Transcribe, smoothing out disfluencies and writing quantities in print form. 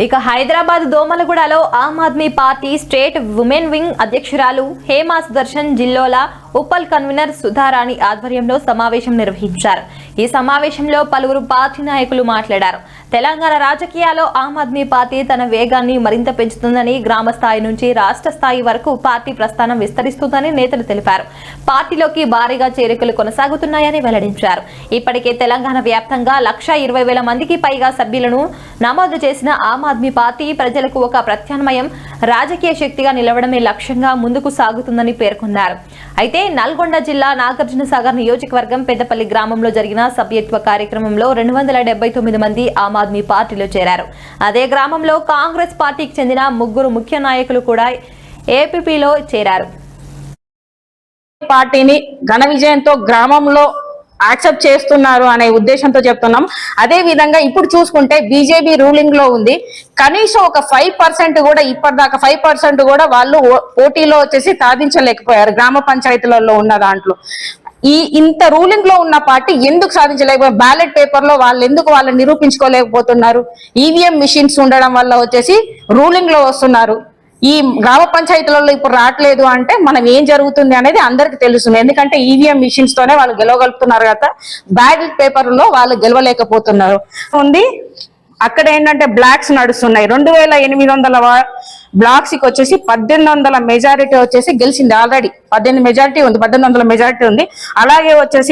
ఇక హైదరాబాద్ దోమలగూడలో Aam Aadmi party state women wing అధ్యక్షురాలు హేమా సుదర్శన్ జిల్లోల ఉప్పల్ కన్వీనర్ సుధారాణి ఆధ్వర్యంలో సమావేశం నిర్వహించారు. ఈ సమావేశంలో పలువురు పార్టీ నాయకులు మాట్లాడారు. తెలంగాణ రాజకీయాల్లో ఆమ్ ఆద్మీ పార్టీ తన వేగాన్ని మరింత పెంచుతుందని, గ్రామ స్థాయి నుంచి రాష్ట్ర స్థాయి వరకు పార్టీ ప్రస్థానం విస్తరిస్తుందని నేతలు తెలిపారు. పార్టీలోకి భారీగా చేరికలు కొనసాగుతున్నాయని వెల్లడించారు. ఇప్పటికే తెలంగాణ వ్యాప్తంగా 1,20,000 మందికి పైగా సభ్యులను నమోదు చేసిన ఆమ్ ఆద్మీ పార్టీ ప్రజలకు ఒక ప్రత్యామ్నాయం, రాజకీయ శక్తిగా నిలవడమే లక్ష్యంగా ముందుకు సాగుతుందని పేర్కొన్నారు. అయితే నల్గొండ జిల్లా నాగార్జునసాగర్ నియోజకవర్గం పెద్దపల్లి గ్రామంలో జరిగిన సభ్యత్వ కార్యక్రమంలో 279 మంది ఆమ్ ఆద్మీ పార్టీలో చేరారు. అదే గ్రామంలో కాంగ్రెస్ పార్టీకి చెందిన 3 ముఖ్య నాయకులు కూడా ఏపీలో చేరారు. పార్టీని ఘన విజయంతో గ్రామంలో యాక్సెప్ట్ చేస్తున్నారు అనే ఉద్దేశంతో చెప్తున్నాం. అదే విధంగా ఇప్పుడు చూసుకుంటే బీజేపీ రూలింగ్ లో ఉంది. కనీసం ఒక 5% కూడా ఇప్పటిదాకా 5% కూడా వాళ్ళు పోటీలో వచ్చేసి సాధించలేకపోయారు. గ్రామ పంచాయతీలలో ఉన్న దాంట్లో ఇంత రూలింగ్ లో ఉన్న పార్టీ ఎందుకు సాధించలేకపోయారు? బ్యాలెట్ పేపర్ లో వాళ్ళు ఎందుకు వాళ్ళని నిరూపించుకోలేకపోతున్నారు? ఈవీఎం మిషన్స్ ఉండడం వల్ల వచ్చేసి రూలింగ్ లో వస్తున్నారు. ఈ గ్రామ పంచాయతీలలో ఇప్పుడు రావట్లేదు అంటే మనం ఏం జరుగుతుంది అనేది అందరికి తెలుస్తుంది. ఎందుకంటే ఈవీఎం మిషన్స్ తోనే వాళ్ళు గెలవగలుగుతున్నారు కదా, బ్యాలెట్ పేపర్ లో వాళ్ళు గెలవలేకపోతున్నారు. ఉంది అక్కడ ఏంటంటే బ్లాక్స్ నడుస్తున్నాయి. 2,800 బ్లాక్స్ కి వచ్చేసి 1,800 మెజారిటీ వచ్చేసి గెలిచింది. ఆల్రెడీ 18 మెజారిటీ ఉంది, 1,800 మెజారిటీ ఉంది. అలాగే వచ్చేసి